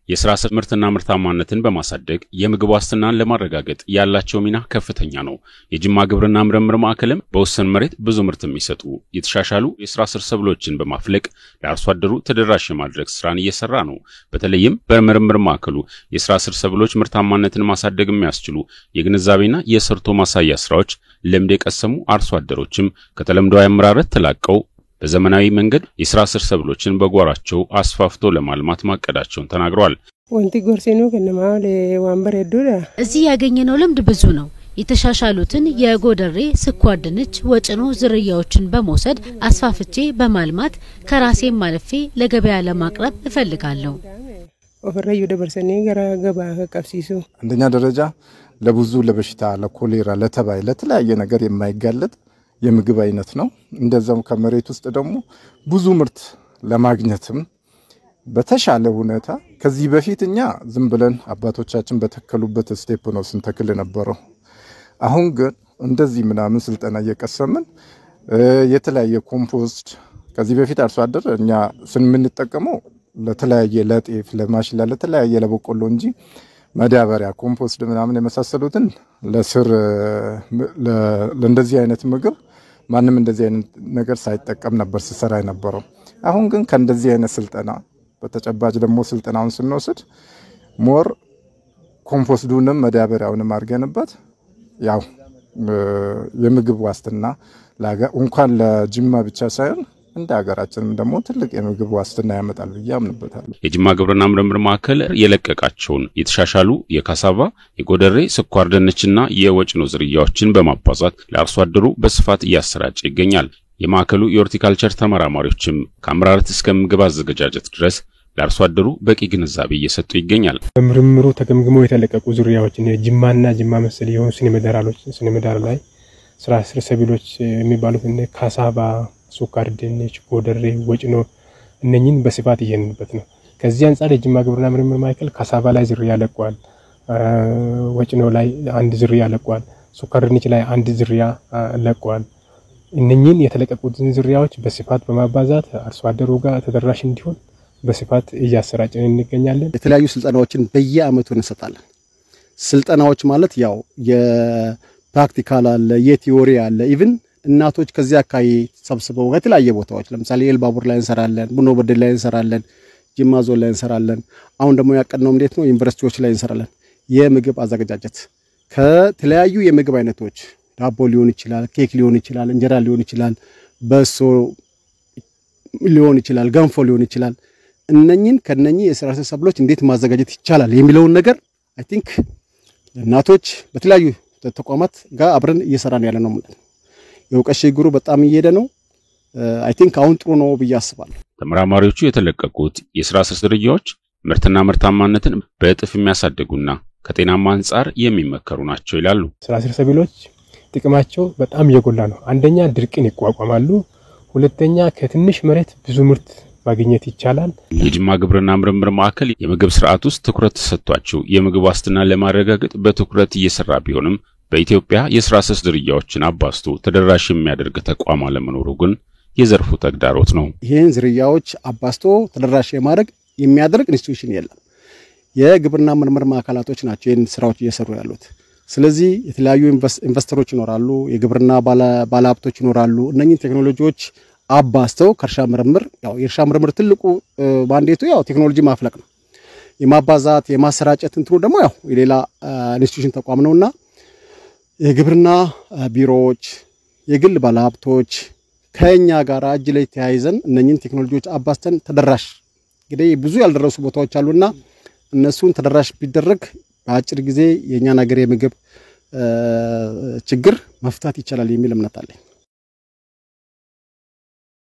የሥራ ምርትና ምርታማነትን በማሳደግ የምግብ ዋስትናን ለማረጋገጥ ያላቸው ሚና ከፍተኛ ነው። የጅማ ግብርና ምርምር ማዕከልም በወሰን መሬት ብዙ ምርት የሚሰጡ የተሻሻሉ የሥራ ስር ሰብሎችን በማፍለቅ ለአርሶ አደሩ ተደራሽ የማድረግ ስራን እየሰራ ነው። በተለይም በምርምር ማዕከሉ የሥራ ስር ሰብሎች ምርታማነትን ማሳደግ የሚያስችሉ የግንዛቤና የሰርቶ ማሳያ ስራዎች ልምድ የቀሰሙ አርሶ አደሮችም ከተለምዷዊ አመራረት ተላቀው በዘመናዊ መንገድ የሥራ ስር ሰብሎችን በጓሯቸው አስፋፍቶ ለማልማት ማቀዳቸውን ተናግረዋል። ወንቲ ጎርሲኑ ከነማው ለዋንበር ሄዱዳ እዚህ ያገኘነው ልምድ ብዙ ነው። የተሻሻሉትን የጎደሬ ስኳር ድንች ወጭኖ ዝርያዎችን በመውሰድ አስፋፍቼ በማልማት ከራሴም ማለፌ ለገበያ ለማቅረብ እፈልጋለሁ። ወፈረዩ ደበርሰኔ ገባ ከቀፍሲሱ አንደኛ ደረጃ ለብዙ ለበሽታ ለኮሌራ ለተባይ ለተለያየ ነገር የማይጋለጥ የምግብ አይነት ነው። እንደዛው ከመሬት ውስጥ ደግሞ ብዙ ምርት ለማግኘትም በተሻለ ሁኔታ ከዚህ በፊትኛ ዝም ብለን አባቶቻችን በተከሉበት ስቴፕ ነው ስንተክል ነበረው። አሁን ግን እንደዚህ ምናምን ስልጠና እየቀሰምን የተለያየ ኮምፖስት ከዚህ በፊት አርሶ አደር እኛ ስንምንጠቀመው ለተለያየ ለጤፍ ለማሽላ ለተለያየ ለበቆሎ እንጂ ማዳበሪያ ኮምፖስት ምናምን የመሳሰሉትን ለስር ለእንደዚህ አይነት ምግብ ማንንም እንደዚህ አይነት ነገር ሳይጠቀም ነበር ሲሰራ የነበረው። አሁን ግን ከእንደዚህ አይነት ስልጠና በተጨባጭ ደግሞ ስልጠናውን ስንወስድ ሞር ኮምፖስቱንም ማዳበሪያውንም አድርገንበት ያው የምግብ ዋስትና እንኳን ለጅማ ብቻ ሳይሆን እንደ ሀገራችንም ደግሞ ትልቅ የምግብ ዋስትና ያመጣል ብዬ አምንበታለሁ። የጅማ ግብርና ምርምር ማዕከል የለቀቃቸውን የተሻሻሉ የካሳቫ የጎደሬ ስኳር ድንችና የወጭኖ ዝርያዎችን በማባዛት ለአርሶ አደሩ በስፋት እያሰራጨ ይገኛል። የማዕከሉ የሆርቲካልቸር ተመራማሪዎችም ከአመራረት እስከ ምግብ አዘገጃጀት ድረስ ለአርሶ አደሩ በቂ ግንዛቤ እየሰጡ ይገኛል። በምርምሩ ተገምግመው የተለቀቁ ዝርያዎችን የጅማና ጅማ መሰል የሆኑ ስነምዳር ላይ ስራ ስር ሰብሎች የሚባሉት እነ ካሳቫ ስኳር ድንች ጎደሬ ወጭኖ እነኚህን በስፋት እየነንበት ነው። ከዚህ አንፃር የጅማ ግብርና ምርምር ማዕከል ካሳቫ ላይ ዝርያ ለቋል፣ ወጭኖ ላይ አንድ ዝርያ ለቋል፣ ስኳር ድንች ላይ አንድ ዝርያ ለቋል። እነኚህን የተለቀቁትን ዝርያዎች በስፋት በማባዛት አርሶ አደሩ ጋር ተደራሽ እንዲሆን በስፋት እያሰራጨን እንገኛለን። የተለያዩ ስልጠናዎችን በየአመቱ እንሰጣለን። ስልጠናዎች ማለት ያው የፕራክቲካል አለ የቲዮሪ አለ ኢቭን እናቶች ከዚህ አካባቢ ተሰብስበው ከተለያየ ቦታዎች ለምሳሌ ኤልባቡር ላይ እንሰራለን፣ ቡኖ በደል ላይ እንሰራለን፣ ጅማ ዞን ላይ እንሰራለን። አሁን ደግሞ ያቀድነው እንዴት ነው ዩኒቨርሲቲዎች ላይ እንሰራለን። የምግብ አዘገጃጀት ከተለያዩ የምግብ አይነቶች ዳቦ ሊሆን ይችላል፣ ኬክ ሊሆን ይችላል፣ እንጀራ ሊሆን ይችላል፣ በሶ ሊሆን ይችላል፣ ገንፎ ሊሆን ይችላል። እነኚህን ከነኚህ የሥራ ሰብሎች እንዴት ማዘጋጀት ይቻላል የሚለውን ነገር አይ ቲንክ እናቶች በተለያዩ ተቋማት ጋር አብረን እየሰራን ያለ ነው ማለት ነው። የውቀት ሽግሩ በጣም እየሄደ ነው። አይ ቲንክ አሁን ጥሩ ነው ብዬ አስባለሁ። ተመራማሪዎቹ የተለቀቁት የሥራ ስር ዝርያዎች ምርትና ምርታማነትን በእጥፍ የሚያሳድጉና ከጤናማ አንፃር የሚመከሩ ናቸው ይላሉ። ስራ ስር ሰብሎች ጥቅማቸው በጣም የጎላ ነው። አንደኛ ድርቅን ይቋቋማሉ፣ ሁለተኛ ከትንሽ መሬት ብዙ ምርት ማግኘት ይቻላል። የጅማ ግብርና ምርምር ማዕከል የምግብ ስርዓት ውስጥ ትኩረት ተሰጥቷቸው የምግብ ዋስትናን ለማረጋገጥ በትኩረት እየሰራ ቢሆንም በኢትዮጵያ የሥራ ስር ዝርያዎችን አባዝቶ ተደራሽ የሚያደርግ ተቋም አለመኖሩ ግን የዘርፉ ተግዳሮት ነው። ይሄን ዝርያዎች አባዝቶ ተደራሽ የሚያደርግ ኢንስቲትዩሽን የለም። የግብርና ምርምር ማዕከላቶች ናቸው ይሄን ስራዎች እየሰሩ ያሉት። ስለዚህ የተለያዩ ኢንቨስተሮች ይኖራሉ፣ የግብርና ባለሀብቶች ይኖራሉ። እነኚህ ቴክኖሎጂዎች አባዝተው ከርሻ ምርምር ያው የርሻ ምርምር ትልቁ ባንዴቱ ያው ቴክኖሎጂ ማፍለቅ ነው። የማባዛት የማሰራጨት እንትኑ ደግሞ ያው የሌላ ኢንስቲትዩሽን ተቋም ነውና የግብርና ቢሮዎች የግል ባለሀብቶች ከኛ ጋር እጅ ላይ ተያይዘን እነኚህን ቴክኖሎጂዎች አባዝተን ተደራሽ እንግዲህ ብዙ ያልደረሱ ቦታዎች አሉና እነሱን ተደራሽ ቢደረግ በአጭር ጊዜ የኛን ሀገር የምግብ ችግር መፍታት ይቻላል የሚል እምነት አለኝ።